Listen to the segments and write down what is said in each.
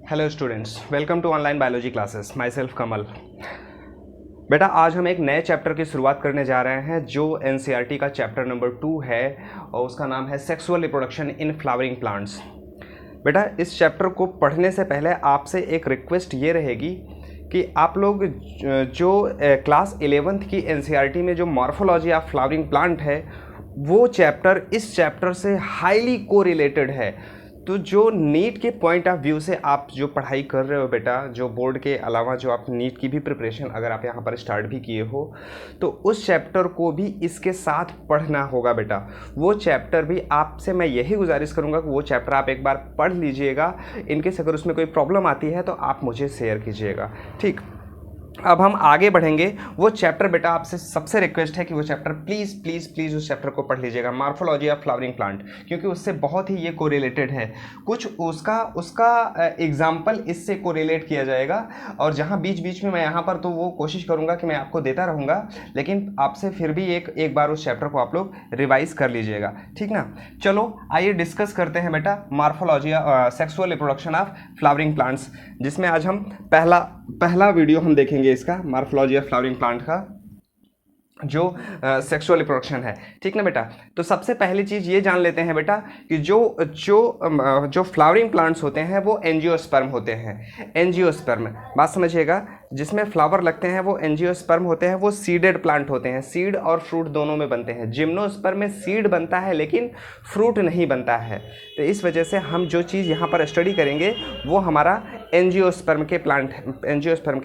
Hello students, welcome to online biology classes. Myself Kamal. बेटा, आज हम एक नए चैप्टर की शुरुआत करने जा रहे हैं जो एनसीईआरटी का चैप्टर नंबर 2 है और उसका नाम है sexual reproduction in flowering plants. बेटा, इस चैप्टर को पढ़ने से पहले आपसे एक रिक्वेस्ट ये रहेगी कि आप लोग जो क्लास 11th की एनसीईआरटी में जो मॉर्फोलॉजी ऑफ फ्लावरिंग प्लांट है वो चैप्टर इस चैप्टर से हाईली कोरिलेटेड है। तो जो नीट के पॉइंट ऑफ व्यू से आप जो पढ़ाई कर रहे हो बेटा, जो बोर्ड के अलावा जो आप नीट की भी प्रिपरेशन अगर आप यहाँ पर स्टार्ट भी किए हो तो उस चैप्टर को भी इसके साथ पढ़ना होगा बेटा। वो चैप्टर भी आपसे मैं यही गुजारिश करूँगा कि वो चैप्टर आप एक बार पढ़ लीजिएगा। इनकेस अगर उसमें कोई प्रॉब्लम आती है तो आप मुझे शेयर कीजिएगा, ठीक। अब हम आगे बढ़ेंगे। वो चैप्टर बेटा, आपसे सबसे रिक्वेस्ट है कि वो चैप्टर प्लीज़ प्लीज़ प्लीज़ उस चैप्टर को पढ़ लीजिएगा, मॉर्फोलॉजी ऑफ फ्लावरिंग प्लांट, क्योंकि उससे बहुत ही ये कोरिलेटेड है। कुछ उसका एग्जाम्पल इससे कोरिलेट किया जाएगा और जहाँ बीच बीच में मैं यहाँ पर तो वो कोशिश करूँगा कि मैं आपको देता रहूँगा, लेकिन आपसे फिर भी एक बार उस चैप्टर को आप लोग रिवाइज कर लीजिएगा, ठीक ना। चलो आइए डिस्कस करते हैं बेटा morphology sexual reproduction of flowering plants, जिसमें आज हम पहला वीडियो हम देखेंगे इसका मॉर्फोलॉजी ऑफ फ्लावरिंग प्लांट का जो सेक्सुअल रिप्रोडक्शन है, ठीक ना बेटा। तो सबसे पहली चीज़ ये जान लेते हैं बेटा कि जो फ्लावरिंग प्लांट्स होते हैं वो एंजियोस्पर्म होते हैं। एंजियोस्पर्म, बात समझिएगा, जिसमें फ्लावर लगते हैं वो एंजियोस्पर्म होते हैं। वो सीडेड प्लांट होते हैं, सीड और फ्रूट दोनों में बनते हैं। जिम्नोस्पर्म में सीड बनता है लेकिन फ्रूट नहीं बनता है। तो इस वजह से हम जो चीज़ यहाँ पर स्टडी करेंगे वो हमारा एंजियोस्पर्म के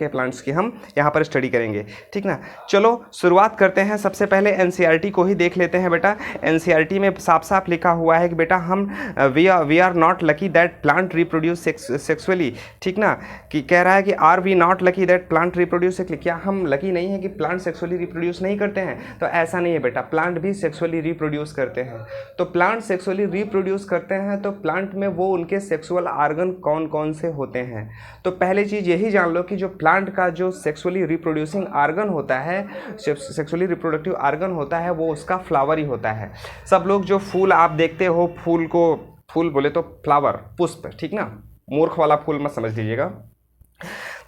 प्लांट्स की हम यहाँ पर स्टडी करेंगे, ठीक ना। चलो शुरुआत करते हैं। सबसे पहले एनसीईआरटी को ही देख लेते हैं बेटा। एनसीईआरटी में साफ साफ लिखा हुआ है कि बेटा हम we are not lucky that plant reproduce sexually, ठीक ना। कि कह रहा है कि are we not lucky that plant reproduce sexually, क्या हम लकी नहीं है कि प्लांट सेक्सुअली रिप्रोड्यूस नहीं करते हैं? तो ऐसा नहीं है बेटा, प्लांट भी सेक्सुअली रिप्रोड्यूस करते हैं। तो प्लांट सेक्सुअली रिप्रोड्यूस करते हैं तो प्लांट में वो उनके सेक्सुअल ऑर्गन कौन कौन से होते हैं? तो पहले चीज़ यही जान लो कि जो प्लांट का जो सेक्सुअली रिप्रोड्यूसिंग ऑर्गन होता है, सेक्सुअली रिप्रोडक्टिव ऑर्गन होता है, वो उसका फ्लावर ही होता है। सब लोग जो फूल आप देखते हो, फूल बोले तो फ्लावर, पुष्प, ठीक ना, मूर्ख वाला फूल मत समझ लीजिएगा।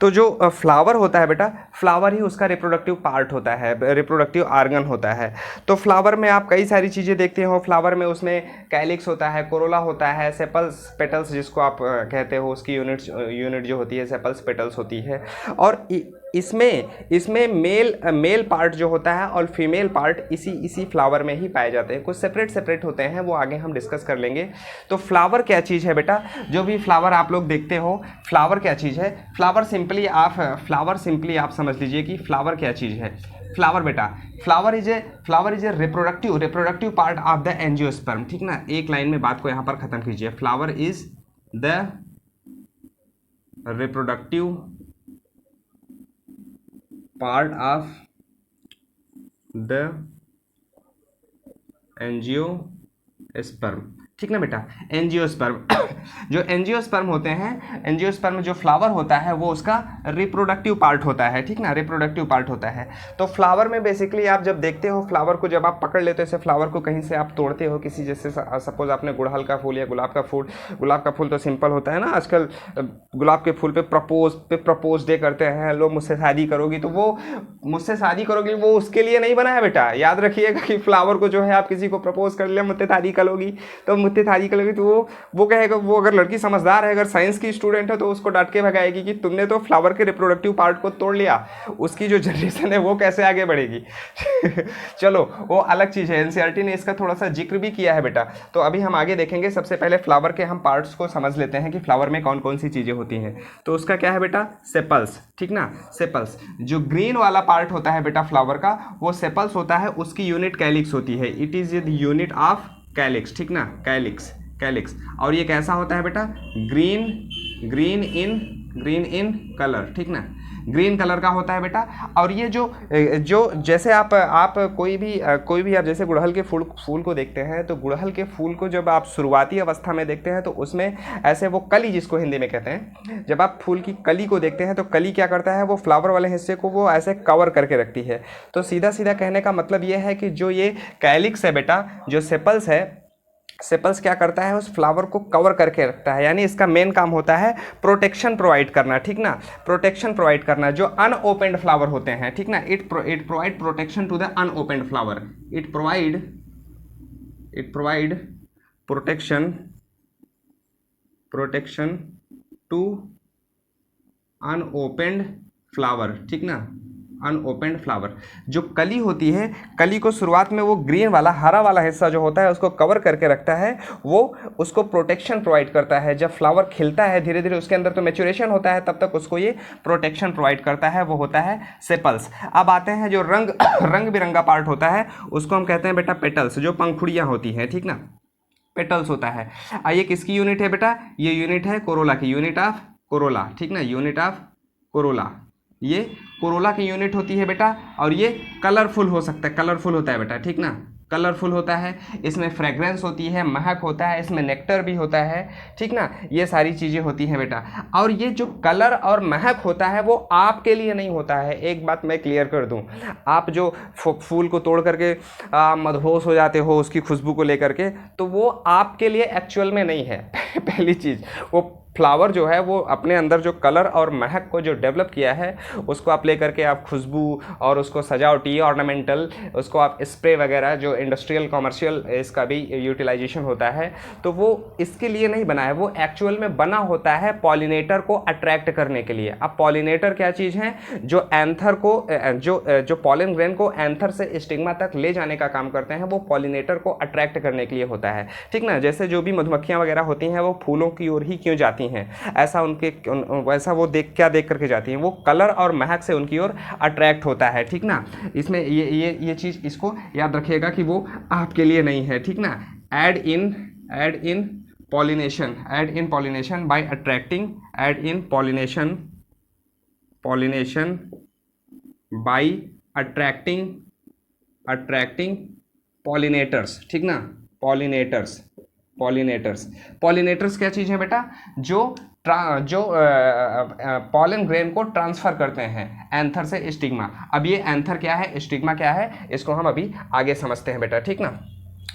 तो जो फ्लावर होता है बेटा, फ्लावर ही उसका रिप्रोडक्टिव पार्ट होता है, रिप्रोडक्टिव ऑर्गन होता है। तो फ्लावर में आप कई सारी चीज़ें देखते हो। फ्लावर में उसमें कैलिक्स होता है, कोरोला होता है, सेपल्स पेटल्स जिसको आप कहते हो, उसकी यूनिट जो होती है सेपल्स पेटल्स होती है। और इसमें मेल पार्ट जो होता है और फीमेल पार्ट इसी फ्लावर में ही पाए जाते हैं। कुछ सेपरेट होते हैं, वो आगे हम डिस्कस कर लेंगे। तो फ्लावर क्या चीज़ है बेटा? जो भी फ्लावर आप लोग देखते हो, फ्लावर क्या चीज़ है? फ्लावर सिंपली आप समझ लीजिए कि फ्लावर क्या चीज़ है। फ्लावर बेटा, flower is a reproductive part of the angiosperm, ठीक ना। एक लाइन में बात को यहाँ पर खत्म कीजिए। Flower is the reproductive part of the angiosperm, ठीक ना बेटा। एंजियोस्पर्म जो एंजियोस्पर्म होते हैं, एंजियोस्पर्म जो फ्लावर होता है वो उसका रिप्रोडक्टिव पार्ट होता है, ठीक ना, रिप्रोडक्टिव पार्ट होता है। तो फ्लावर में बेसिकली आप जब देखते हो फ्लावर को, जब आप पकड़ लेते हो, जैसे फ्लावर को कहीं से आप तोड़ते हो किसी, जैसे सपोज आपने गुड़हल का फूल या गुलाब का फूल तो सिंपल होता है ना। आजकल गुलाब के फूल पे प्रपोज डे करते हैं लोग, मुझसे शादी करोगी, तो वो मुझसे शादी करोगी वो उसके लिए नहीं बना है बेटा। याद रखिएगा कि फ्लावर को जो है आप किसी को प्रपोज कर लिया, मुझसे शादी करोगी, तो वो कहेगा, वो अगर लड़की समझदार है, अगर साइंस की स्टूडेंट है तो उसको डांट के भगाएगी कि तुमने तो फ्लावर के रिप्रोडक्टिव पार्ट को तोड़ लिया, उसकी जो जनरेशन है वो कैसे आगे बढ़ेगी। चलो वो अलग चीज़ है, एनसीईआरटी ने इसका थोड़ा सा जिक्र भी किया है बेटा। तो अभी हम आगे देखेंगे। सबसे पहले फ्लावर के हम पार्ट्स को समझ लेते हैं कि फ्लावर में कौन कौन सी चीज़ें होती हैं। तो उसका क्या है बेटा? सेपल्स, ठीक ना। सेपल्स, जो ग्रीन वाला पार्ट होता है बेटा फ्लावर का, वो सेपल्स होता है, उसकी यूनिट कैलिक्स होती है। It is the unit of calyx, ठीक ना, कैलिक्स। और ये कैसा होता है बेटा? ग्रीन इन कलर, ठीक ना, ग्रीन कलर का होता है बेटा। और ये जो जैसे आप कोई भी आप जैसे गुड़हल के फूल को देखते हैं, तो गुड़हल के फूल को जब आप शुरुआती अवस्था में देखते हैं तो उसमें ऐसे वो कली, जिसको हिंदी में कहते हैं, जब आप फूल की कली को देखते हैं तो कली क्या करता है, वो फ्लावर वाले हिस्से को वो ऐसे कवर करके रखती है। तो सीधा सीधा कहने का मतलब ये है कि जो ये कैलिक्स है बेटा, जो सेपल्स है, सेपल्स क्या करता है, उस फ्लावर को कवर करके रखता है, यानी इसका मेन काम होता है प्रोटेक्शन प्रोवाइड करना, ठीक ना, प्रोटेक्शन प्रोवाइड करना जो अनओपेंड फ्लावर होते हैं, ठीक ना, it provide protection to the unopened flower, it provide protection to unopened flower, ठीक ना, अनओपेंड फ्लावर। जो कली होती है, कली को शुरुआत में वो ग्रीन वाला हरा वाला हिस्सा जो होता है उसको कवर करके रखता है, वो उसको प्रोटेक्शन प्रोवाइड करता है। जब फ्लावर खिलता है धीरे धीरे उसके अंदर तो मैच्योरेशन होता है, तब तक उसको ये प्रोटेक्शन प्रोवाइड करता है, वो होता है सेपल्स। अब आते हैं जो रंग बिरंगा पार्ट होता है उसको हम कहते हैं बेटा पेटल्स, जो पंखुड़ियाँ होती हैं, ठीक ना, पेटल्स होता है। ये किसकी यूनिट है बेटा, ये यूनिट है कोरोला की, यूनिट ऑफ कोरोला, ठीक ना, यूनिट ऑफ कोरोला, ये कोरोला की यूनिट होती है बेटा। और ये कलरफुल हो सकता है, कलरफुल होता है बेटा, ठीक ना, कलरफुल होता है, इसमें फ्रेग्रेंस होती है, महक होता है, इसमें नेक्टर भी होता है, ठीक ना, ये सारी चीज़ें होती हैं बेटा। और ये जो कलर और महक होता है वो आपके लिए नहीं होता है, एक बात मैं क्लियर कर दूं, आप जो फूल को तोड़ करके मदहोश हो जाते हो उसकी खुशबू को लेकर के, तो वो आपके लिए एक्चुअल में नहीं है पहली चीज़, वो फ्लावर जो है वो अपने अंदर जो कलर और महक को जो डेवलप किया है उसको आप ले करके आप खुशबू और उसको सजावटी ऑर्नामेंटल उसको आप स्प्रे वगैरह जो इंडस्ट्रियल कॉमर्शियल इसका भी यूटिलाइजेशन होता है, तो वो इसके लिए नहीं बना है, वो एक्चुअल में बना होता है पॉलिनेटर को अट्रैक्ट करने के लिए। अब पॉलिनेटर क्या चीज़ है, जो एंथर को जो पॉलन ग्रेन को एंथर से स्टिग्मा तक ले जाने का काम करते हैं, वो पॉलिनेटर को अट्रैक्ट करने के लिए होता है, ठीक ना। जैसे जो भी मधुमक्खियाँ वगैरह होती हैं वो फूलों की ओर ही क्यों जाती हैं, ऐसा वैसा वो देख करके जाती हैं, वो कलर और महक से उनकी ओर अट्रैक्ट होता है, ठीक ना। इसमें ये चीज़ इसको याद रखिएगा कि वो आपके लिए नहीं है, ठीक ना। Aid in pollination by attracting, aid in pollination by attracting pollinators, ठीक ना, पॉलिनेटर्स क्या चीज़ है बेटा, जो पॉलन ग्रेन को ट्रांसफ़र करते हैं एंथर से स्टिग्मा। अब ये एंथर क्या है, स्टिग्मा क्या है, इसको हम अभी आगे समझते हैं बेटा, ठीक ना,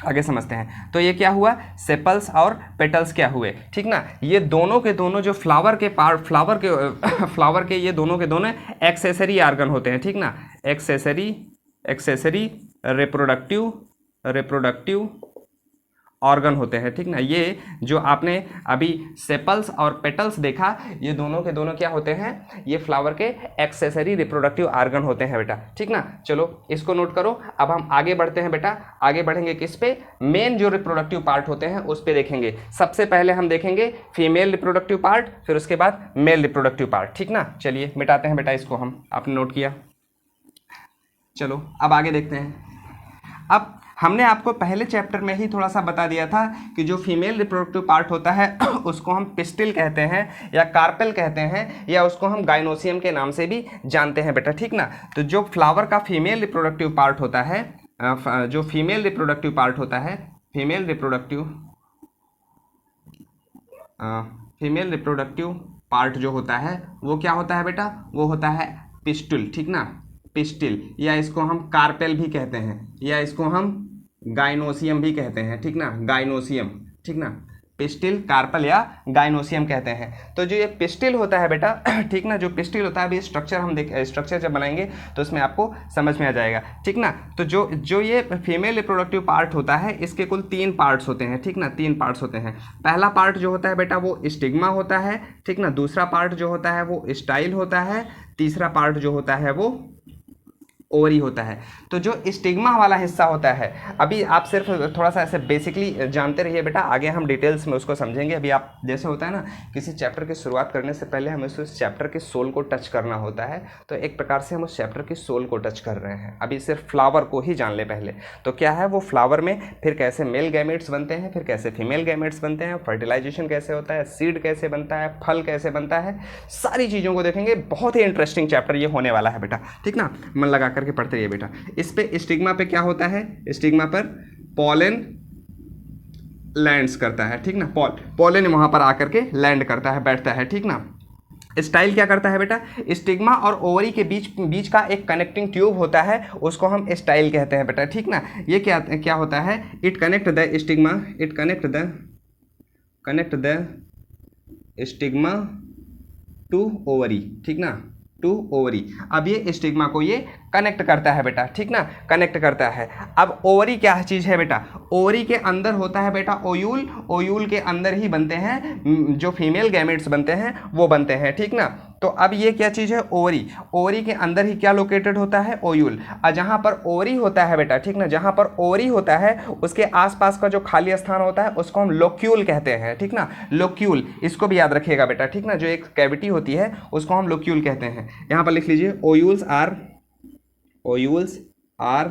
आगे समझते हैं। तो ये क्या हुआ, सेपल्स और पेटल्स क्या हुए, ठीक ना। ये दोनों के दोनों जो फ्लावर के ये दोनों के दोनों एक्सेसरी आर्गन होते हैं, ठीक ना, एक्सेसरी रिप्रोडक्टिव ऑर्गन होते हैं, ठीक ना। ये जो आपने अभी सेपल्स और पेटल्स देखा, ये दोनों के दोनों क्या होते हैं, ये फ्लावर के एक्सेसरी रिप्रोडक्टिव ऑर्गन होते हैं बेटा, ठीक ना। चलो इसको नोट करो। अब हम आगे बढ़ते हैं बेटा, आगे बढ़ेंगे किस पे, मेन जो रिप्रोडक्टिव पार्ट होते हैं उस पे देखेंगे। सबसे पहले हम देखेंगे फीमेल रिप्रोडक्टिव पार्ट, फिर उसके बाद मेल रिप्रोडक्टिव पार्ट, ठीक ना। चलिए मिटाते हैं बेटा इसको, हम आपने नोट किया। चलो अब आगे देखते हैं। अब हमने आपको पहले चैप्टर में ही थोड़ा सा बता दिया था कि जो फीमेल रिप्रोडक्टिव पार्ट होता है उसको हम पिस्टिल कहते हैं या कार्पेल कहते हैं, या उसको हम गाइनोसियम के नाम से भी जानते हैं बेटा, ठीक ना। तो जो फ्लावर का फीमेल रिप्रोडक्टिव पार्ट होता है, जो फीमेल रिप्रोडक्टिव पार्ट होता है, फीमेल रिप्रोडक्टिव पार्ट जो होता है वो क्या होता है बेटा, वो होता है पिस्टुल, ठीक ना, पिस्टिल, या इसको हम कार्पेल भी कहते हैं, या इसको हम गाइनोसियम भी कहते हैं, ठीक ना, गाइनोसियम, ठीक ना, पिस्टिल, कार्पल या गाइनोसियम कहते हैं। तो जो ये पिस्टिल होता है बेटा, ठीक ना, जो पिस्टिल होता है, अभी स्ट्रक्चर जब बनाएंगे तो इसमें आपको समझ में आ जाएगा, ठीक ना। तो जो ये फीमेल रिप्रोडक्टिव पार्ट होता है इसके कुल 3 पार्ट्स होते हैं, ठीक ना, 3 पार्ट्स होते हैं। पहला पार्ट जो होता है बेटा वो स्टिग्मा होता है, ठीक ना। दूसरा पार्ट जो होता है वो स्टाइल होता है। तीसरा पार्ट जो होता है वो ओवरी होता है। तो जो स्टिग्मा वाला हिस्सा होता है, अभी आप सिर्फ थोड़ा सा ऐसे बेसिकली जानते रहिए बेटा, आगे हम डिटेल्स में उसको समझेंगे। अभी आप जैसे होता है ना, किसी चैप्टर की शुरुआत करने से पहले हमें उस चैप्टर के सोल को टच करना होता है, तो एक प्रकार से हम उस चैप्टर की सोल को टच कर रहे हैं। अभी सिर्फ फ्लावर को ही जान ले पहले, तो क्या है वो फ्लावर में फिर कैसे मेल गैमेट्स बनते हैं, फिर कैसे फीमेल गैमेट्स बनते हैं, फर्टिलाइजेशन कैसे होता है, सीड कैसे बनता है, फल कैसे बनता है, सारी चीज़ों को देखेंगे। बहुत ही इंटरेस्टिंग चैप्टर ये होने वाला है बेटा, ठीक ना, मन लगा करके पढ़ते रहिए बेटा। इस पे स्टिग्मा पे क्या होता है, स्टिग्मा पर पॉलन लैंड्स करता है, ठीक ना, पॉलन वहां पर आकर के लैंड करता है, बैठता है, ठीक ना। स्टाइल क्या करता है बेटा, स्टिग्मा और ओवरी के बीच का एक कनेक्टिंग ट्यूब होता है, उसको हम स्टाइल कहते हैं बेटा, ठीक ना। ये क्या क्या होता है, it connect the stigma, it connect the stigma to ovary, ठीक ना, टू ओवरी। अब ये स्टिग्मा को ये कनेक्ट करता है बेटा, ठीक ना, कनेक्ट करता है। अब ओवरी क्या चीज़ है बेटा, ओवरी के अंदर होता है बेटा ओयूल, ओयूल के अंदर ही बनते हैं जो फीमेल गैमेट्स बनते हैं वो बनते हैं, ठीक ना। तो अब ये क्या चीज़ है, ओवरी, ओवरी के अंदर ही क्या लोकेटेड होता है, ओयूल। और जहाँ पर ओवरी होता है बेटा, ठीक ना, जहाँ पर ओवरी होता है उसके आसपास का जो खाली स्थान होता है उसको हम लोक्यूल कहते हैं, ठीक ना, लोक्यूल, इसको भी याद रखिएगा बेटा, ठीक ना। जो एक कैविटी होती है उसको हम लोक्यूल कहते हैं। यहाँ पर लिख लीजिए ovules are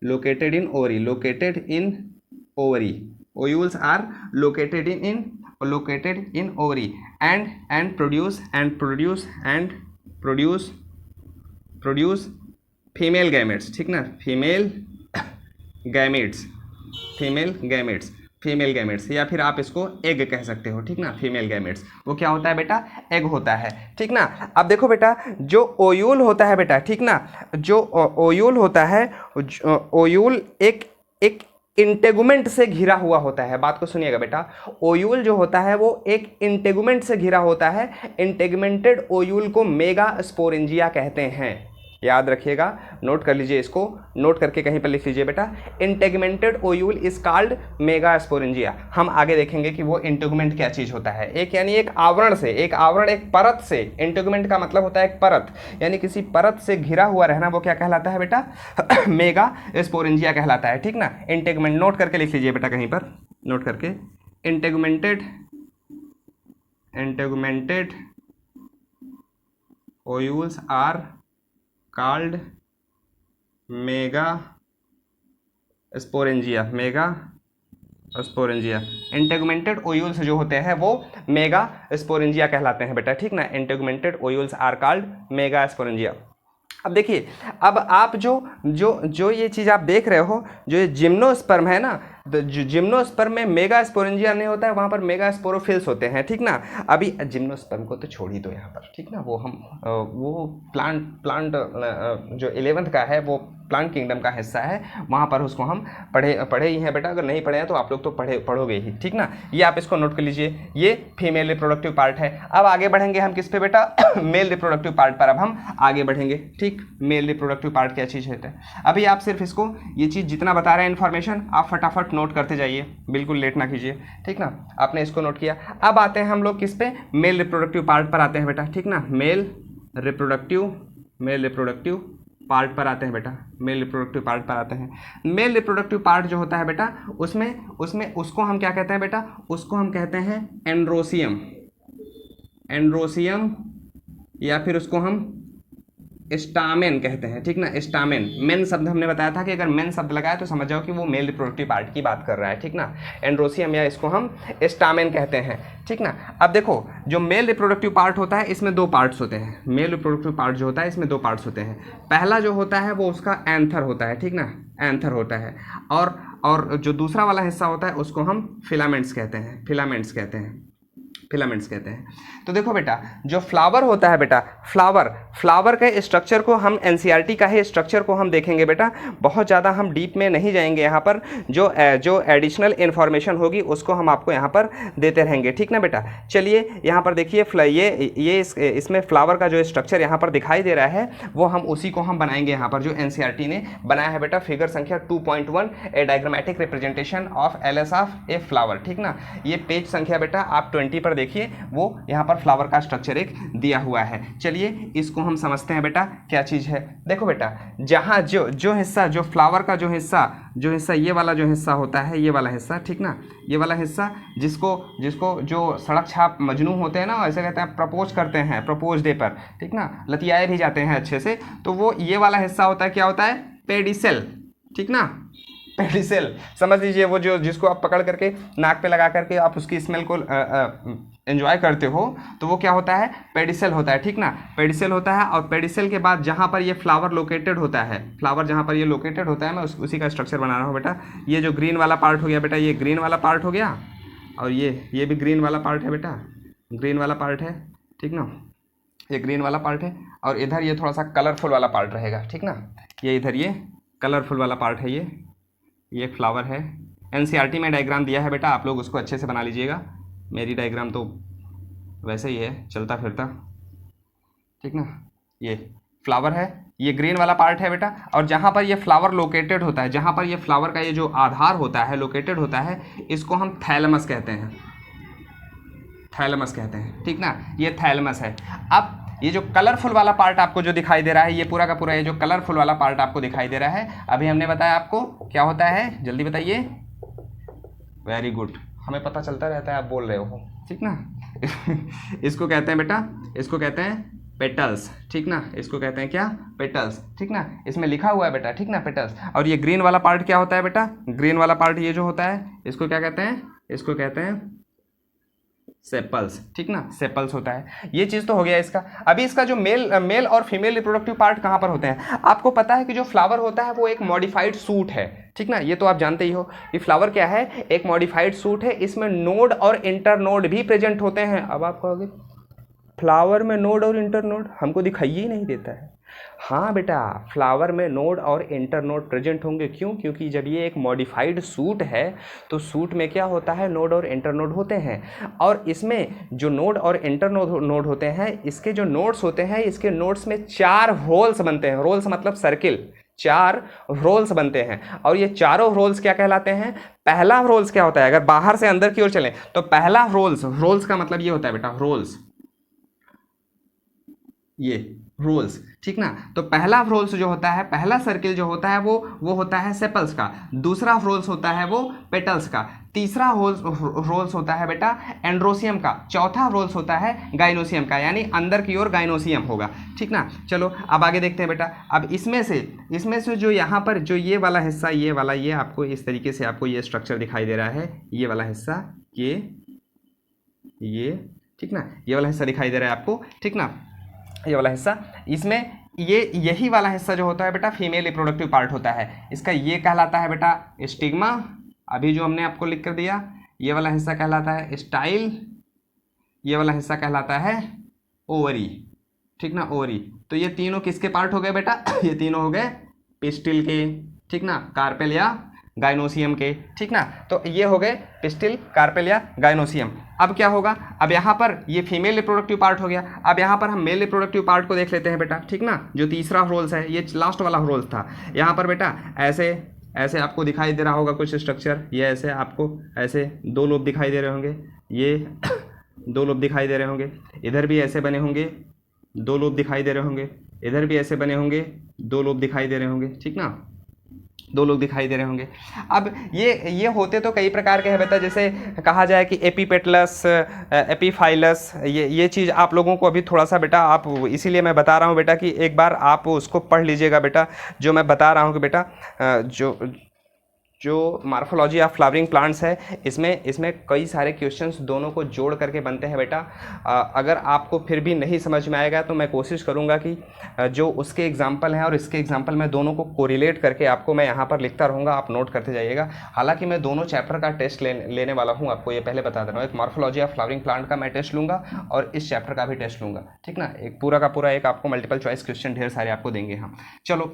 located in ovary, located in ovary, ovules are located in ovary and produce female gametes, ठीक ना, फीमेल गैमेट्स, या फिर आप इसको एग कह सकते हो, ठीक ना। फीमेल गैमेट्स वो क्या होता है बेटा, एग होता है, ठीक ना। अब देखो बेटा, जो ओयूल होता है बेटा, ठीक ना, जो ओयूल होता है, ओयूल एक इंटेगुमेंट से घिरा हुआ होता है। बात को सुनिएगा बेटा, ओयूल जो होता है वो एक इंटेगुमेंट से घिरा होता है। इंटेगुमेंटेड ओयूल को मेगा स्पोरेंजिया कहते हैं, याद रखिएगा, नोट कर लीजिए, इसको नोट करके कहीं पर लिख लीजिए बेटा, इंटेगुमेंटेड ओयूल इज कॉल्ड मेगा स्पोरेंजिया। हम आगे देखेंगे कि वो इंटेगुमेंट क्या चीज़ होता है। एक यानी एक आवरण से, एक आवरण, एक परत से, इंटेगुमेंट का मतलब होता है एक परत, यानी किसी परत से घिरा हुआ रहना, वो क्या कहलाता है बेटा, मेगा स्पोरेंजिया कहलाता है, ठीक ना। इंटेगुमेंट नोट करके लिख लीजिए बेटा कहीं पर, नोट करके, इंटेगुमेंटेड ओयूल्स आर कॉल्ड मेगा स्पोरेंजिया, इंटेगुमेंटेड ओयूल्स जो होते हैं वो मेगा स्पोरेंजिया कहलाते हैं बेटा, ठीक ना। इंटेगुमेंटेड ओयूल्स आर कॉल्ड मेगा स्पोरेंजिया। अब देखिए, अब आप जो ये चीज़ आप देख रहे हो, जो ये जिम्नोस्पर्म है ना, तो जिम्नोस्पर्म में मेगा स्पोरेंजिया नहीं होता है, वहाँ पर मेगा स्पोरोफिल्स होते हैं, ठीक ना। अभी जिम्नोस्पर्म को तो छोड़ ही दो यहाँ पर, ठीक ना, वो हम वो प्लांट जो 11th का है वो प्लांट किंगडम का हिस्सा है, वहाँ पर उसको हम पढ़े ही हैं बेटा। अगर नहीं पढ़े हैं तो आप लोग तो पढ़ोगे ही, ठीक ना। ये आप इसको नोट कर लीजिए, ये फीमेल रिप्रोडक्टिव पार्ट है। अब आगे बढ़ेंगे हम किस पे बेटा, मेल रिप्रोडक्टिव पार्ट पर अब हम आगे बढ़ेंगे, ठीक। मेल रिप्रोडक्टिव पार्ट क्या चीज़ है, अभी आप सिर्फ इसको, ये चीज़ जितना बता रहे हैं इन्फॉर्मेशन, आप फटाफट नोट करते जाइए, बिल्कुल लेट ना कीजिए, ठीक ना। आपने इसको नोट किया। अब आते हैं हम लोग किस पे, मेल रिप्रोडक्टिव पार्ट पर आते हैं बेटा, ठीक ना। मेल रिप्रोडक्टिव पार्ट पर आते हैं बेटा, मेल रिप्रोडक्टिव पार्ट पर आते हैं। मेल रिप्रोडक्टिव पार्ट जो होता है बेटा, उसमें उसको हम क्या कहते हैं बेटा, उसको हम कहते हैं एंड्रोसियम, या फिर उसको हम स्टामेन कहते हैं, ठीक ना। स्टामेन, मेन शब्द हमने बताया था कि अगर मेन शब्द लगाया तो समझ जाओ कि वो मेल रिप्रोडक्टिव पार्ट की बात कर रहा है, ठीक ना। एंड्रोसियम या इसको हम स्टामेन कहते हैं, ठीक ना। अब देखो, जो मेल रिप्रोडक्टिव पार्ट होता है इसमें दो पार्ट्स होते हैं। मेल रिप्रोडक्टिव पार्ट जो होता है इसमें दो पार्ट्स होते हैं। पहला जो होता है वो उसका एंथर होता है, ठीक ना, एंथर होता है। और जो दूसरा वाला हिस्सा होता है उसको हम फिलामेंट्स कहते हैं। तो देखो बेटा, जो फ्लावर होता है बेटा, फ्लावर के स्ट्रक्चर को हम एनसीईआरटी का ही स्ट्रक्चर को हम देखेंगे बेटा, बहुत ज़्यादा हम डीप में नहीं जाएंगे यहाँ पर। जो एडिशनल इन्फॉर्मेशन होगी उसको हम आपको यहाँ पर देते रहेंगे, ठीक ना बेटा। चलिए यहाँ पर देखिए, ये इसमें फ्लावर का जो स्ट्रक्चर यहाँ पर दिखाई दे रहा है वो हम उसी को हम बनाएंगे यहाँ पर, जो एनसीईआरटी ने बनाया है बेटा। फिगर संख्या 2.1, a diagrammatic representation of LS of a flower, ठीक ना। ये पेज संख्या बेटा आप 20 पर देखिए, वो यहाँ पर फ्लावर का स्ट्रक्चर एक दिया हुआ है। चलिए इसको हम समझते हैं बेटा क्या चीज़ है। देखो बेटा, जहाँ जो हिस्सा, जो फ्लावर का जो हिस्सा ये वाला जो हिस्सा होता है, ये वाला हिस्सा, ठीक ना, ये वाला हिस्सा जिसको जो सड़क छाप मजनू होते हैं ना, ऐसे कहते हैं, प्रपोज करते हैं, प्रपोज डे पर, ठीक ना, लतियाए भी जाते हैं अच्छे से, तो वो ये वाला हिस्सा होता है, क्या होता है, पेडिसेल, ठीक ना। पेडिसेल समझ लीजिए, वो जिसको आप पकड़ करके नाक पे लगा करके आप उसकी स्मेल को एंजॉय करते हो, तो वो क्या होता है, पेडिसेल होता है, ठीक ना। पेडिसेल होता है, और पेडिसेल के बाद जहाँ पर ये फ्लावर लोकेटेड होता है, फ्लावर जहाँ पर ये लोकेटेड होता है, मैं उसी का स्ट्रक्चर बना रहा हूँ बेटा। ये जो ग्रीन वाला पार्ट हो गया बेटा, ये ग्रीन वाला पार्ट हो गया, और ये भी ग्रीन वाला पार्ट है बेटा, ग्रीन वाला पार्ट है, ठीक ना। ये ग्रीन वाला पार्ट है और इधर ये थोड़ा सा कलरफुल वाला पार्ट रहेगा, ठीक ना। ये इधर ये कलरफुल वाला पार्ट है, ये फ्लावर है। एनसीईआरटी में डायग्राम दिया है बेटा, आप लोग उसको अच्छे से बना लीजिएगा। मेरी डायग्राम तो वैसे ही है, चलता फिरता, ठीक ना। ये फ्लावर है, ये ग्रीन वाला पार्ट है बेटा, और जहाँ पर ये फ्लावर लोकेटेड होता है, जहाँ पर ये फ्लावर का ये जो आधार होता है लोकेटेड होता है, इसको हम थैलमस कहते हैं, थैलमस कहते हैं, ठीक ना। ये थैलमस है। अब ये जो कलरफुल वाला पार्ट आपको जो दिखाई दे रहा है, ये पूरा का पूरा ये जो कलरफुल वाला पार्ट आपको दिखाई दे रहा है, अभी हमने बताया आपको क्या होता है, जल्दी बताइए। वेरी गुड, हमें पता चलता रहता है आप बोल रहे हो, ठीक ना। इसको कहते हैं बेटा, इसको कहते हैं पेटल्स, ठीक ना। इसको कहते हैं क्या, पेटल्स, ठीक ना। इसमें लिखा हुआ है बेटा, ठीक ना, पेटल्स। और ये ग्रीन वाला पार्ट क्या होता है बेटा, ग्रीन वाला पार्ट ये जो होता है, इसको क्या कहते हैं, इसको कहते हैं सेपल्स, ठीक ना, सेपल्स होता है। ये चीज़ तो हो गया इसका। अभी इसका जो मेल और फीमेल रिप्रोडक्टिव पार्ट कहाँ पर होते हैं, आपको पता है कि जो फ्लावर होता है वो एक मॉडिफाइड सूट है, ठीक ना। ये तो आप जानते ही हो कि फ्लावर क्या है, एक मॉडिफाइड सूट है। इसमें नोड और इंटर नोड भी प्रेजेंट होते हैं। अब आप कहोगे फ्लावर में नोड और इंटर नोड हमको दिखाई ही नहीं देता है। हाँ बेटा, फ्लावर में नोड और इंटर नोड प्रेजेंट होंगे। क्यों? क्योंकि जब ये एक मॉडिफाइड सूट है तो सूट में क्या होता है, नोड और इंटर नोड होते हैं। और इसमें जो नोड और इंटर नोड होते हैं, इसके जो नोड्स होते हैं, इसके नोड्स में 4 होल्स बनते हैं। रोल्स मतलब सर्किल, 4 रोल्स बनते हैं। और ये चारों रोल्स क्या कहलाते हैं, पहला रोल्स क्या होता है, अगर बाहर से अंदर की ओर चलें तो पहला रोल्स का मतलब ये होता है बेटा, रोल्स, ये रोल्स, ठीक ना। तो पहला रोल्स जो होता है, पहला सर्किल जो होता है वो होता है सेपल्स का। दूसरा रोल्स होता है वो पेटल्स का। तीसरा रोल्स होता है बेटा एंड्रोसियम का। चौथा रोल्स होता है गाइनोसियम का, यानी अंदर की ओर गाइनोसियम होगा, ठीक ना। चलो अब आगे देखते हैं बेटा। अब इसमें से जो यहाँ पर जो ये वाला हिस्सा, ये वाला, ये आपको इस तरीके से आपको ये स्ट्रक्चर दिखाई दे रहा है। ये वाला हिस्सा, ये ठीक ना, ये वाला हिस्सा दिखाई दे रहा है आपको, ठीक ना, ये वाला हिस्सा। इसमें यही वाला हिस्सा जो होता है बेटा फीमेल रिप्रोडक्टिव पार्ट होता है। इसका ये कहलाता है बेटा स्टिग्मा, अभी जो हमने आपको लिख कर दिया। ये वाला हिस्सा कहलाता है स्टाइल, ये वाला हिस्सा कहलाता है ओवरी, ठीक ना, ओवरी। तो ये तीनों किसके पार्ट हो गए बेटा, ये तीनों हो गए पिस्टिल के, ठीक ना, कार्पेल या गाइनोसियम के, ठीक ना। तो ये हो गए पिस्टिल, कार्पेल या गाइनोसियम। अब क्या होगा, अब यहाँ पर ये फीमेल रिप्रोडक्टिव पार्ट हो गया। अब यहाँ पर हम मेल रिप्रोडक्टिव पार्ट को देख लेते हैं बेटा, ठीक ना। जो तीसरा रोल्स है, ये लास्ट वाला रोल्स था। यहाँ पर बेटा ऐसे आपको दिखाई दे रहा होगा कुछ स्ट्रक्चर। ये ऐसे आपको ऐसे 2 लोब दिखाई दे रहे होंगे, ये 2 लोब दिखाई दे रहे होंगे। इधर भी ऐसे बने होंगे, 2 लोब दिखाई दे रहे होंगे। इधर भी ऐसे बने होंगे, 2 लोब दिखाई दे रहे होंगे, ठीक ना, 2 लोग दिखाई दे रहे होंगे। अब ये होते तो कई प्रकार के हैं बेटा, जैसे कहा जाए कि एपीपेटलस, एपीफाइलस, ये चीज़ आप लोगों को अभी थोड़ा सा बेटा, आप इसीलिए मैं बता रहा हूँ बेटा कि एक बार आप उसको पढ़ लीजिएगा बेटा, जो मैं बता रहा हूँ कि बेटा जो मार्फोलॉजी ऑफ फ्लावरिंग प्लांट्स है, इसमें कई सारे क्वेश्चंस दोनों को जोड़ करके बनते हैं बेटा। अगर आपको फिर भी नहीं समझ में आएगा तो मैं कोशिश करूंगा कि जो उसके एग्जाम्पल हैं और इसके एग्जाम्पल मैं दोनों को कोरिलेट करके आपको मैं यहाँ पर लिखता रहूँगा, आप नोट करते जाइएगा। हालांकि मैं दोनों चैप्टर का टेस्ट लेने वाला हूँ, आपको ये पहले बता दे रहा हूँ। एक मार्फोलॉजी ऑफ फ्लावरिंग प्लांट का मैं टेस्ट लूँगा और इस चैप्टर का भी टेस्ट लूँगा, ठीक ना। एक पूरा का पूरा एक आपको मल्टीपल चॉइस क्वेश्चन ढेर सारे आपको देंगे हम। चलो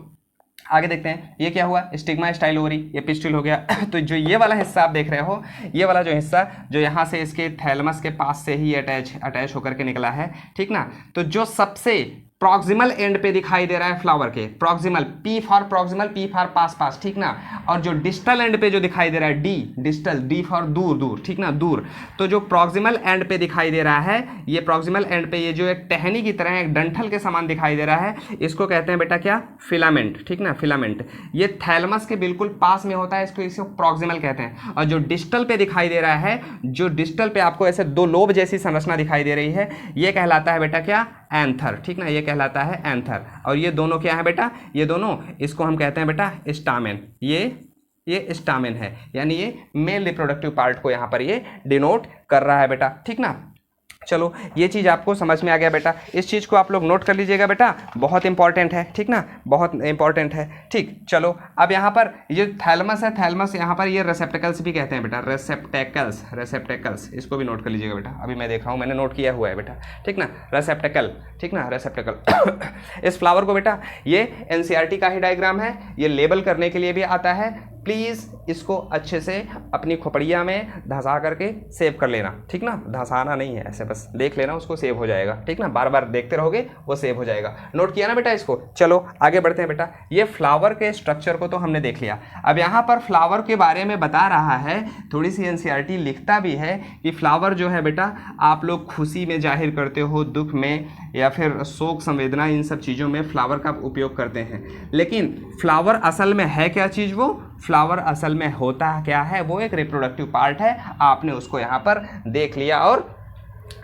आगे देखते हैं। ये क्या हुआ, स्टिग्मा, स्टाइल, ओवरी, ये पिस्टिल हो गया। तो जो ये वाला हिस्सा आप देख रहे हो, ये वाला जो हिस्सा जो यहाँ से इसके थैलमस के पास से ही अटैच होकर के निकला है, ठीक ना। तो जो सबसे प्रॉक्सिमल एंड पे दिखाई दे रहा है फ्लावर के, proximal, P for proximal, P for pass, ठीक ना। और जो डिस्टल एंड पे जो दिखाई दे रहा है, डी, डिस्टल, डी फॉर दूर, ठीक ना, दूर। तो जो प्रॉक्सिमल एंड पे दिखाई दे रहा है, ये प्रॉक्सिमल एंड पे ये जो एक टहनी की तरह एक डंठल के समान दिखाई दे रहा है, इसको कहते हैं बेटा क्या, फिलामेंट, ठीक ना, फिलामेंट। ये थैलमस के बिल्कुल पास में होता है, इसको प्रॉक्सिमल कहते हैं। और जो डिस्टल पे दिखाई दे रहा है, जो डिस्टल पे आपको ऐसे 2 लोब जैसी संरचना दिखाई दे रही है, ये कहलाता है बेटा क्या, एंथर, ठीक ना, ये कहलाता है एंथर। और ये दोनों क्या है बेटा, ये दोनों, इसको हम कहते हैं बेटा स्टामेन। ये स्टामेन है, यानी ये मेल रिप्रोडक्टिव पार्ट को यहाँ पर ये डिनोट कर रहा है बेटा, ठीक ना। चलो ये चीज़ आपको समझ में आ गया बेटा, इस चीज़ को आप लोग नोट कर लीजिएगा बेटा, बहुत इंपॉर्टेंट है, ठीक ना, बहुत इंपॉर्टेंट है। ठीक, चलो अब यहाँ पर ये थैलमस है, थैलमस यहाँ पर ये रेसेप्टिकल्स भी कहते हैं बेटा, रेसेप्टेकल्स, रेसेप्टेकल्स, इसको भी नोट कर लीजिएगा बेटा, अभी मैं देख रहा हूँ, मैंने नोट किया हुआ है बेटा, ठीक ना, रेसेप्टेकल, ठीक ना, रेसेप्टेकल। इस फ्लावर को बेटा, ये एनसीईआरटी का ही डायग्राम है, ये लेबल करने के लिए भी आता है, प्लीज़ इसको अच्छे से अपनी खोपड़िया में धंसा करके सेव कर लेना, ठीक ना, धंसाना नहीं है, ऐसे बस देख लेना, उसको सेव हो जाएगा, ठीक ना, बार बार देखते रहोगे वो सेव हो जाएगा। नोट किया ना बेटा इसको। चलो आगे बढ़ते हैं बेटा, ये फ्लावर के स्ट्रक्चर को तो हमने देख लिया, अब यहाँ पर फ्लावर के बारे में बता रहा है, थोड़ी सी एनसीईआरटी लिखता भी है कि फ्लावर जो है बेटा, आप लोग खुशी में जाहिर करते हो, दुख में या फिर शोक संवेदना, इन सब चीज़ों में फ्लावर का उपयोग करते हैं, लेकिन फ्लावर असल में है क्या चीज़, वो फ्लावर असल में होता क्या है, वो एक रिप्रोडक्टिव पार्ट है, आपने उसको यहाँ पर देख लिया और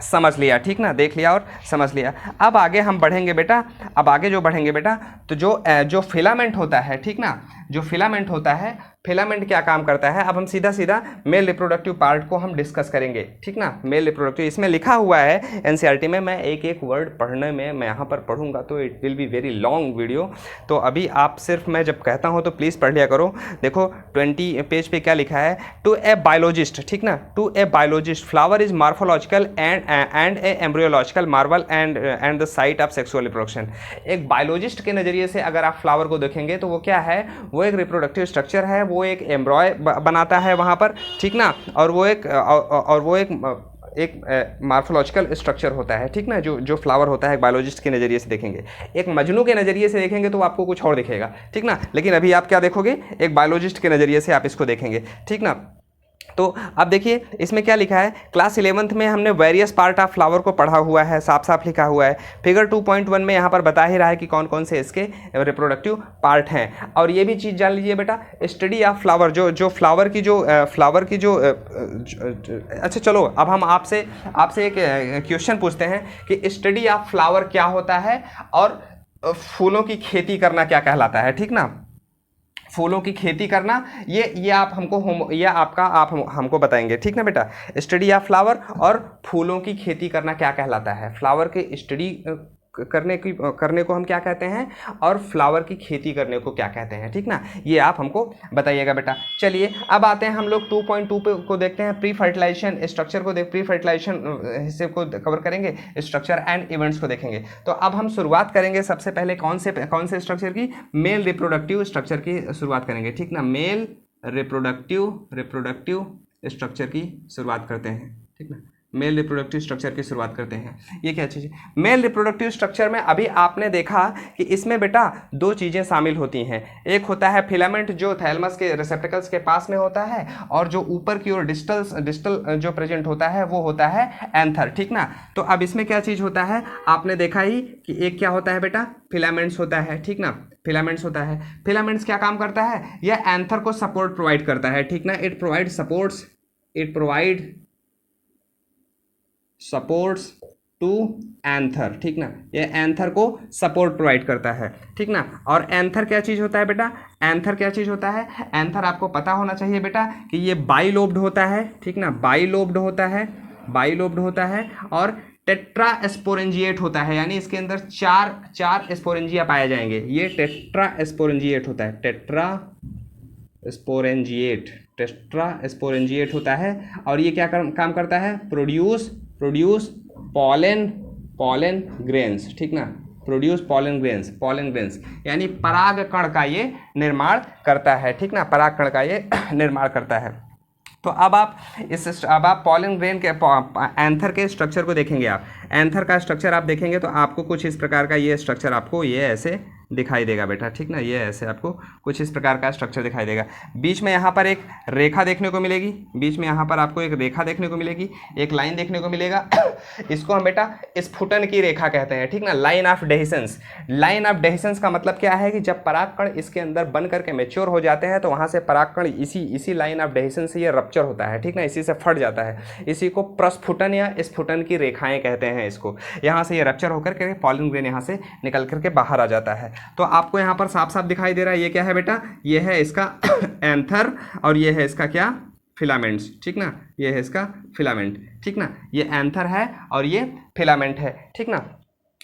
समझ लिया, ठीक ना, देख लिया और समझ लिया। अब आगे हम बढ़ेंगे बेटा, अब आगे जो बढ़ेंगे बेटा, तो जो फिलामेंट होता है, ठीक ना, जो फिलामेंट होता है, फिलामेंट क्या काम करता है, अब हम सीधा सीधा मेल रिप्रोडक्टिव पार्ट को हम डिस्कस करेंगे, ठीक ना, मेल रिप्रोडक्टिव, इसमें लिखा हुआ है एनसीईआरटी में, मैं एक एक वर्ड पढ़ने में मैं यहाँ पर पढ़ूंगा तो it will be very long video, तो अभी आप सिर्फ मैं जब कहता हूँ तो प्लीज़ पढ़ लिया करो। देखो 20 पेज पे क्या लिखा है, टू ए बायोलॉजिस्ट, ठीक ना, to a biologist flower is morphological and a embryological marvel and the site of sexual reproduction. एक बायोलॉजिस्ट के नज़रिए से अगर आप फ्लावर को देखेंगे तो वो क्या है, वो एक रिप्रोडक्टिव स्ट्रक्चर है, वो एक एम्ब्रॉय बनाता है वहाँ पर, ठीक ना, और वो एक मार्फोलॉजिकल स्ट्रक्चर होता है, ठीक ना, जो फ्लावर होता है बायोलॉजिस्ट के नज़रिए से देखेंगे। एक मजनू के नज़रिए से देखेंगे तो आपको कुछ और दिखेगा, ठीक ना, लेकिन अभी आप क्या देखोगे, एक बायोलॉजिस्ट के नज़रिए से आप इसको देखेंगे, ठीक ना। तो अब देखिए इसमें क्या लिखा है, क्लास 11th में हमने वेरियस पार्ट ऑफ फ्लावर को पढ़ा हुआ है, साफ साफ लिखा हुआ है। फिगर 2.1 में यहाँ पर बता ही रहा है कि कौन कौन से इसके रिप्रोडक्टिव पार्ट हैं। और ये भी चीज़ जान लीजिए बेटा, स्टडी ऑफ फ्लावर, जो फ्लावर की जो अच्छा चलो अब हम आपसे एक क्वेश्चन पूछते हैं कि स्टडी ऑफ फ्लावर क्या होता है और फूलों की खेती करना क्या कहलाता है, ठीक ना, फूलों की खेती करना, ये आप हमको बताएंगे, ठीक ना बेटा। स्टडी ऑफ फ्लावर और फूलों की खेती करना क्या कहलाता है, फ्लावर के स्टडी करने को हम क्या कहते हैं और फ्लावर की खेती करने को क्या कहते हैं, ठीक ना, ये आप हमको बताइएगा बेटा। चलिए अब आते हैं हम लोग 2.2 पे को देखते हैं, प्री फर्टिलाइजेशन स्ट्रक्चर को प्री फर्टिलाइजेशन हिस्से को कवर करेंगे, स्ट्रक्चर एंड इवेंट्स को देखेंगे। तो अब हम शुरुआत करेंगे सबसे पहले कौन से स्ट्रक्चर की, मेल रिप्रोडक्टिव स्ट्रक्चर की शुरुआत करेंगे, ठीक ना, मेल रिप्रोडक्टिव स्ट्रक्चर की शुरुआत करते हैं, ठीक ना, मेल रिप्रोडक्टिव स्ट्रक्चर की शुरुआत करते हैं। ये क्या चीज़ है, मेल रिप्रोडक्टिव स्ट्रक्चर में अभी आपने देखा कि इसमें बेटा दो चीज़ें शामिल होती हैं, एक होता है फिलामेंट जो थैलमस के रिसेप्टिकल्स के पास में होता है, और जो ऊपर की ओर डिस्टल जो प्रेजेंट होता है वो होता है एंथर, ठीक ना। तो अब इसमें क्या चीज़ होता है, आपने देखा ही कि एक क्या होता है बेटा, फिलामेंट्स होता है, ठीक ना, फिलामेंट्स होता है। फिलामेंट्स क्या काम करता है, यह एंथर को सपोर्ट प्रोवाइड करता है, ठीक ना, it provide supports to anther, ठीक ना, ये एंथर को सपोर्ट प्रोवाइड करता है, ठीक ना। और एंथर क्या चीज़ होता है बेटा, एंथर क्या चीज़ होता है, एंथर आपको पता होना चाहिए बेटा कि ये बाइलोब्ड होता है, ठीक ना, बाइलोब्ड होता है और टेट्रा स्पोरेंजिएट होता है, यानी इसके अंदर चार स्पोरेंजिया पाए जाएंगे, ये टेट्रा स्पोरेंजिएट होता है, टेट्रा स्पोरेंजिएट होता है। और ये क्या काम करता है, प्रोड्यूस पॉलन ग्रेन्स, ठीक ना, प्रोड्यूस पॉलन ग्रेन्स यानी परागकण का ये निर्माण करता है, ठीक ना, परागकण का ये निर्माण करता है। तो अब आप पॉलन ग्रेन के एंथर के स्ट्रक्चर को देखेंगे, आप एंथर का स्ट्रक्चर आप देखेंगे तो आपको कुछ इस प्रकार का ये स्ट्रक्चर आपको ये ऐसे दिखाई देगा बेटा, ठीक ना, ये ऐसे आपको कुछ इस प्रकार का स्ट्रक्चर दिखाई देगा। बीच में यहाँ पर एक रेखा देखने को मिलेगी, बीच में यहाँ पर आपको एक रेखा देखने को मिलेगी, एक लाइन देखने को मिलेगा इसको हम बेटा स्फुटन की रेखा कहते हैं, ठीक ना, line of dehiscence. Line of dehiscence का मतलब क्या है कि जब परागकण इसके अंदर बन करके मेच्योर हो जाते हैं तो वहाँ से परागकण इसी लाइन ऑफ डेहिसेंस से ये रप्चर होता है, ठीक ना, इसी से फट जाता है, इसी को प्रस्फुटन या स्फुटन की रेखाएँ कहते हैं इसको। यहाँ से ये रप्चर होकर के पॉलन ग्रेन यहाँ से निकल करके बाहर आ जाता है। तो आपको यहाँ पर साफ साफ दिखाई दे रहा है, ये क्या है बेटा, ये है इसका एंथर और ये है इसका क्या, फिलामेंट्स, ठीक ना, ये है इसका फिलामेंट, ठीक ना, ये एंथर है और ये फिलामेंट है, ठीक ना,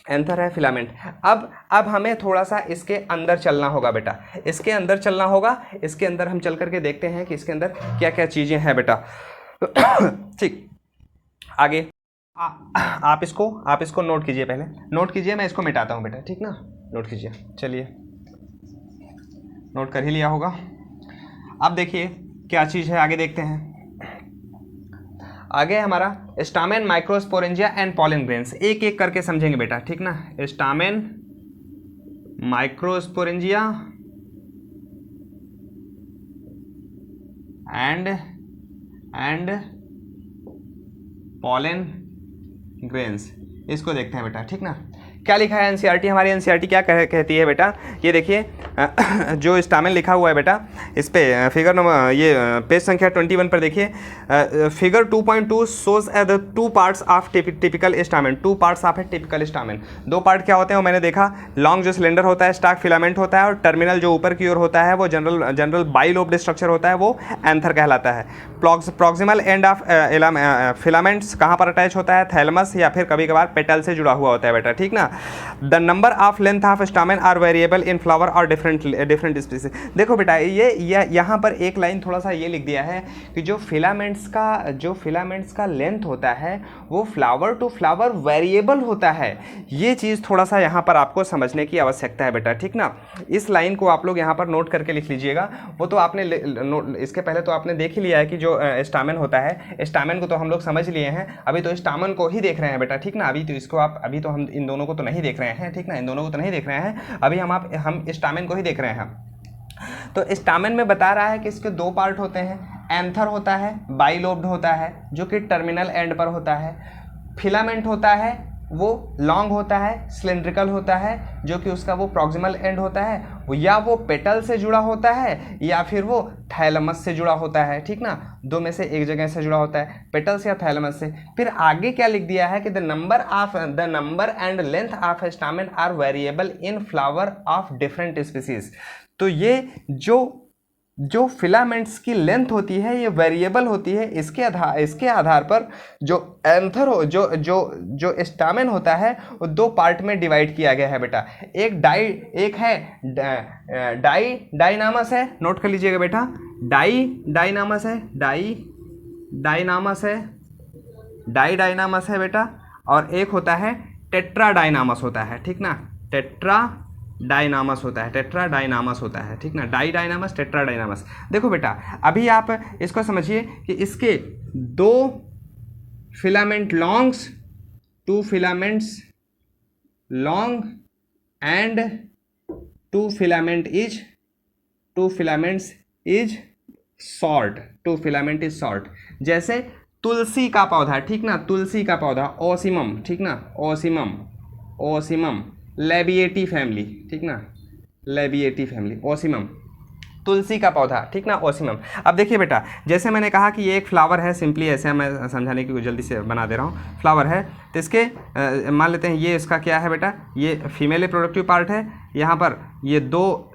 एंथर है फिलामेंट। अब हमें थोड़ा सा इसके अंदर चलना होगा बेटा, इसके अंदर चलना होगा, इसके अंदर हम चल करके देखते हैं कि इसके अंदर क्या क्या चीज़ें हैं बेटा। ठीक, आगे आप इसको नोट कीजिए, पहले नोट कीजिए, मैं इसको मिटाता हूँ बेटा, ठीक ना, नोट कीजिए, चलिए नोट कर ही लिया होगा। अब देखिए क्या चीज़ है, आगे देखते हैं। आगे हमारा stamen, microsporangia and pollen grains, एक एक करके समझेंगे बेटा, ठीक ना, stamen, microsporangia and pollen grains, इसको देखते हैं बेटा, ठीक ना। क्या लिखा है एनसीईआरटी, हमारी एनसीईआरटी क्या कहती है बेटा, ये देखिए जो स्टामेन लिखा हुआ है बेटा, इस पे फिगर नंबर, ये पेज संख्या 21 पर देखिए, figure 2.2 shows the two parts of typical stamen, two parts of A typical stamen, दो पार्ट क्या होते हैं वो मैंने देखा, लॉन्ग जो सिलेंडर होता है स्टाक फिलामेंट होता है, और टर्मिनल जो ऊपर की ओर होता है वो जनरल बाइलोब्ड स्ट्रक्चर होता है, वो एंथर कहलाता है। प्रॉक्सिमल एंड ऑफ फिलामेंट्स कहाँ पर अटैच होता है, थैलमस या फिर कभी कभार पेटल से जुड़ा हुआ होता है बेटा, ठीक ना। The number of length of stamen are variable in flower और डिफरेंट स्पीसीज। देखो बेटा ये यहाँ पर एक लाइन थोड़ा सा ये लिख दिया है कि जो फिलामेंट्स का लेंथ होता है वो फ्लावर टू फ्लावर वेरिएबल होता है। ये चीज़ थोड़ा सा यहाँ पर आपको समझने की आवश्यकता है बेटा, ठीक ना। इस लाइन को आप लोग यहाँ पर नोट करके लिख लीजिएगा। वो तो आपने इसके पहले तो आपने देख ही लिया है कि जो स्टामेन होता है, स्टामेन को तो हम लोग समझ लिए हैं, अभी तो स्टामेन को ही देख रहे हैं बेटा, ठीक ना। अभी तो हम इन दोनों को तो नहीं देख रहे हैं, ठीक ना, इन दोनों को तो नहीं देख रहे हैं, अभी हम स्टामेन को ही देख रहे हैं। तो स्टामेन में बता रहा है कि इसके दो पार्ट होते हैं, एंथर होता है, बाइलोब्ड होता है जो कि टर्मिनल एंड पर होता है, फिलामेंट होता है वो लॉन्ग होता है, सिलेंड्रिकल होता है जो कि उसका वो प्रॉक्सिमल एंड होता है, या वो पेटल से जुड़ा होता है या फिर वो थैलमस से जुड़ा होता है, ठीक ना, दो में से एक जगह से जुड़ा होता है, पेटल्स या थैलमस से। फिर आगे क्या लिख दिया है कि the number and length of stamen are variable in flower of different species. तो ये जो फिलामेंट्स की लेंथ होती है ये वेरिएबल होती है, इसके आधार पर जो एंथर हो जो स्टामेन होता है वो दो पार्ट में डिवाइड किया गया है बेटा। एक है डाइनामस है, नोट कर लीजिएगा बेटा, डाइनामस है बेटा, और एक होता है टेट्राडाइनामस होता है, ठीक ना, टेट्राडाइनामस होता है, ठीक ना, डाइनामस टेट्राडाइनामस। देखो बेटा अभी आप इसको समझिए कि इसके दो filament longs, two filaments long and two filament is short, जैसे तुलसी का पौधा, ठीक ना, तुलसी का पौधा ओसिमम, ठीक ना, ओसिमम लेबिएटी फैमिली, ठीक ना, लेबिएटी फैमिली, ओसिमम तुलसी का पौधा, ठीक ना, ओसिमम। अब देखिए बेटा जैसे मैंने कहा कि ये एक फ्लावर है, सिंपली ऐसे मैं समझाने की जल्दी से बना दे रहा हूँ, फ्लावर है तो इसके मान लेते हैं ये इसका क्या है बेटा, ये फीमेल रिप्रोडक्टिव पार्ट है, यहाँ पर ये दो,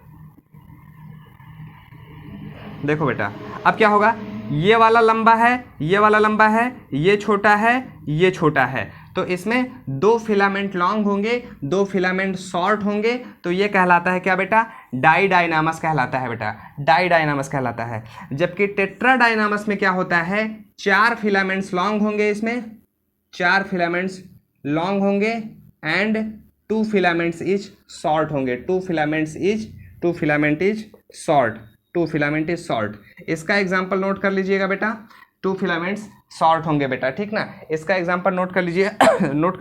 देखो बेटा अब क्या होगा, ये वाला लंबा है, ये वाला लंबा है, ये छोटा है, ये छोटा है, तो इसमें दो फिलामेंट लॉन्ग होंगे, दो फिलामेंट शॉर्ट होंगे, तो ये कहलाता है क्या बेटा, डाइडाइनामस कहलाता है बेटा, डाइडाइनामस कहलाता है। जबकि टेट्राडाइनामस में क्या होता है, चार फिलामेंट्स लॉन्ग होंगे, इसमें चार फिलामेंट्स लॉन्ग होंगे and two filaments is short होंगे, टू फिलामेंट इज शॉर्ट। इसका एग्जाम्पल नोट कर लीजिएगा बेटा, टू फिलामेंट्स शॉर्ट होंगे बेटा, ठीक ना। इसका एग्जाम्पल नोट कर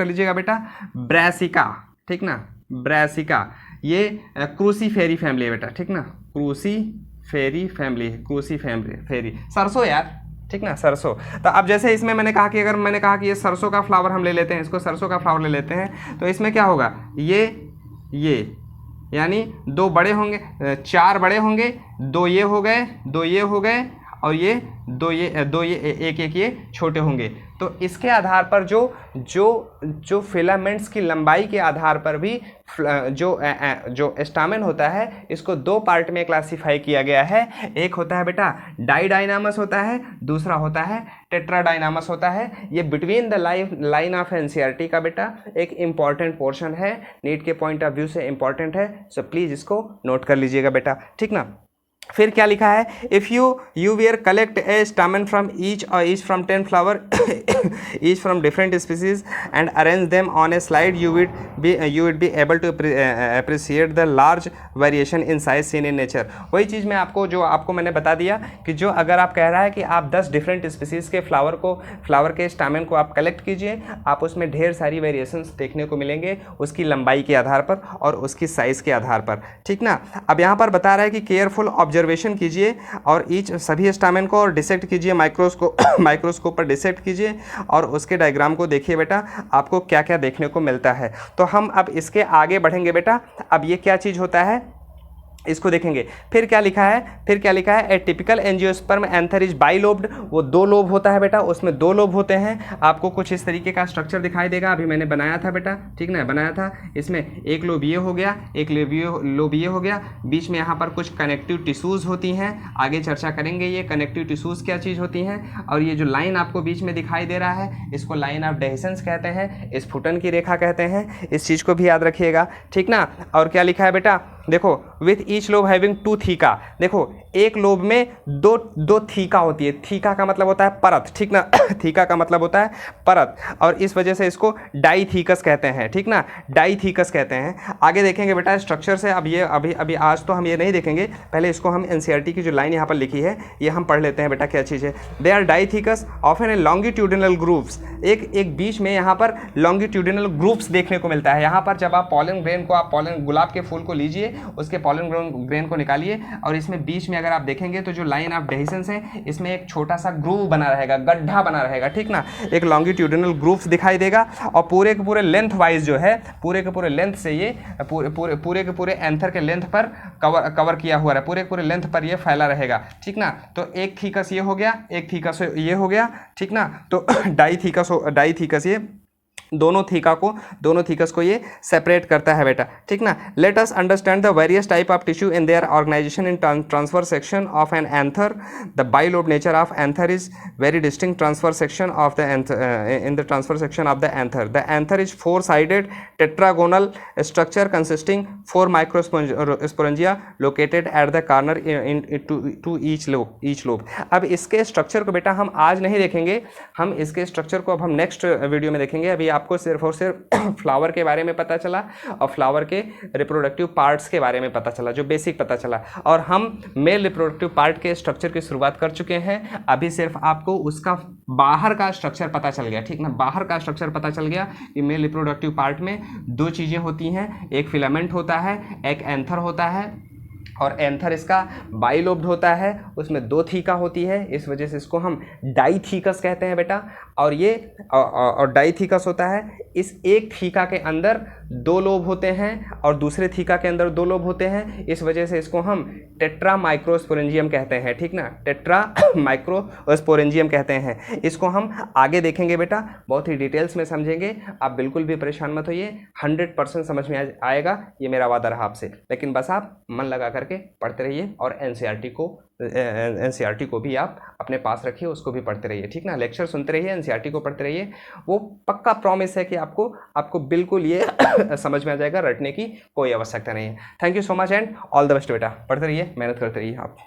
लीजिएगा बेटा, ब्रासिका, ठीक ना, ब्रासिका, ये क्रूसीफेरी फैमिली है बेटा, ठीक ना, क्रूसीफेरी फैमिली, सरसों यार, ठीक ना, सरसों। तो अब जैसे इसमें मैंने कहा कि अगर मैंने कहा कि ये सरसों का फ्लावर हम ले लेते हैं, इसको सरसों का फ्लावर ले लेते हैं, तो इसमें क्या होगा, ये यानी दो बड़े होंगे, चार बड़े होंगे, दो ये हो गए और ये दो ये एक एक ये छोटे होंगे। तो इसके आधार पर जो फिलामेंट्स की लंबाई के आधार पर भी जो स्टामेन होता है इसको दो पार्ट में क्लासिफाई किया गया है। एक होता है बेटा डाइडाइनामस होता है, दूसरा होता है टेट्राडाइनामस होता है। ये between the line of NCERT का बेटा एक इंपॉर्टेंट पोर्शन है, नीट के पॉइंट ऑफ व्यू से इंपॉर्टेंट है। सो प्लीज इसको नोट कर लीजिएगा बेटा, ठीक ना। फिर क्या लिखा है, if you were collect a stamen from each from 10 flower each from different species and arrange them on a slide you would be able to appreciate the large variation in size seen in nature. वही चीज़ मैं आपको मैंने बता दिया कि जो अगर आप कह रहा है कि आप 10 डिफरेंट स्पीसीज़ के फ्लावर के स्टामेन को आप कलेक्ट कीजिए, आप उसमें ढेर सारी वेरिएशंस देखने को मिलेंगे उसकी लंबाई के आधार पर और उसकी साइज़ के आधार पर, ठीक ना। अब यहाँ पर बता रहा है कि केयरफुल ऑब्जर्वेशन कीजिए और ईच सभी स्टामेन को और डिसेक्ट कीजिए, माइक्रोस्कोप पर डिसेक्ट कीजिए और उसके डायग्राम को देखिए बेटा आपको क्या क्या देखने को मिलता है। तो हम अब इसके आगे बढ़ेंगे बेटा। अब ये क्या चीज़ होता है इसको देखेंगे। फिर क्या लिखा है, ए typical angiosperm anther is bilobed, वो 2 लोब होता है बेटा, उसमें 2 लोब होते हैं। आपको कुछ इस तरीके का स्ट्रक्चर दिखाई देगा, अभी मैंने बनाया था बेटा, ठीक ना, बनाया था। इसमें एक लोब ये हो गया, एक लोब ये हो गया, बीच में यहाँ पर कुछ कनेक्टिव टिश्यूज़ होती हैं, आगे चर्चा करेंगे ये कनेक्टिव टिश्यूज़ क्या चीज़ होती हैं। और ये जो लाइन आपको बीच में दिखाई दे रहा है इसको लाइन ऑफ डेहिसेंस कहते हैं, स्फुटन की रेखा कहते हैं, इस चीज़ को भी याद रखिएगा, ठीक ना। और क्या लिखा है बेटा, देखो with each lobe having 2 theca, देखो एक लोब में दो थीका होती है। थीका का मतलब होता है परत, ठीक ना थीका का मतलब होता है परत, और इस वजह से इसको डाईथीकस कहते हैं, ठीक ना, डाईथीकस कहते हैं। आगे देखेंगे बेटा स्ट्रक्चर से। अब ये अभी आज तो हम ये नहीं देखेंगे, पहले इसको हम एनसीईआरटी की जो लाइन यहाँ पर लिखी है ये हम पढ़ लेते हैं बेटा क्या चीज़ है। They are dithecous often a longitudinal grooves, एक बीच में यहाँ पर लॉन्गिट्यूडिनल ग्रूव्स देखने को मिलता है। यहाँ पर जब आप पॉलन ग्रेन को, आप पॉलन गुलाब के फूल को लीजिए, उसके पॉलन ग्रेन को निकालिए और इसमें बीच में अगर आप देखेंगे तो जो लाइन ऑफ डेहिसेंस है इसमें एक छोटा सा ग्रूव बना रहेगा, गड्ढा बना रहेगा, ठीक ना, एक लॉन्गिट्यूडिनल ग्रूव दिखाई देगा। और पूरे के पूरे लेंथ वाइज जो है, पूरे के पूरे लेंथ से ये पूरे के पूरे एंथर के लेंथ पर कवर किया हुआ है, पूरे के पूरे लेंथ पर ये फैला रहेगा, ठीक ना। तो एक थीकस ये हो गया, एक थीकस ये हो गया, ठीक ना। तो डाईथीकस ये दोनों थीकस को ये सेपरेट करता है बेटा, ठीक ना। Let us understand the various type of tissue in their organization in transfer section of an anther. The bilobe nature of anther is very distinct transfer section of the in the transfer section of the anther. The anther is 4-sided tetragonal structure consisting 4 microsporangia located at the corner to each lobe। अब इसके structure को बेटा हम आज नहीं देखेंगे, हम इसके स्ट्रक्चर को अब हम नेक्स्ट वीडियो में देखेंगे। अभी आपको सिर्फ और सिर्फ फ्लावर के बारे में पता चला और फ्लावर के रिप्रोडक्टिव पार्ट्स के बारे में पता चला, जो बेसिक पता चला, और हम मेल रिप्रोडक्टिव पार्ट के स्ट्रक्चर की शुरुआत कर चुके हैं। अभी सिर्फ आपको उसका बाहर का स्ट्रक्चर पता चल गया, ठीक ना, बाहर का स्ट्रक्चर पता चल गया कि मेल रिप्रोडक्टिव पार्ट में 2 चीज़ें होती हैं, एक फिलामेंट होता है, एक एंथर होता है, और एंथर इसका बाइलोब्ड होता है, उसमें 2 थीका होती है, इस वजह से इसको हम डाईथीकस कहते हैं बेटा। और ये और डाईथीकस होता है, इस एक थीका के अंदर 2 लोब होते हैं और दूसरे थीका के अंदर 2 लोब होते हैं, इस वजह से इसको हम टेट्रा माइक्रोस्पोरेंजियम कहते हैं, ठीक ना, टेट्रा माइक्रोस्पोरेंजियम कहते हैं। इसको हम आगे देखेंगे बेटा, बहुत ही डिटेल्स में समझेंगे, आप बिल्कुल भी परेशान मत होइए, 100% समझ में आएगा, ये मेरा वादा रहा आपसे। लेकिन बस आप मन लगा करके पढ़ते रहिए और एनसीईआरटी को भी आप अपने पास रखिए, उसको भी पढ़ते रहिए, ठीक ना, लेक्चर सुनते रहिए, एनसीईआरटी को पढ़ते रहिए। वो पक्का प्रॉमिस है कि आपको बिल्कुल ये समझ में आ जाएगा, रटने की कोई आवश्यकता नहीं है। Thank you so much and all the best बेटा, पढ़ते रहिए, मेहनत करते रहिए आप।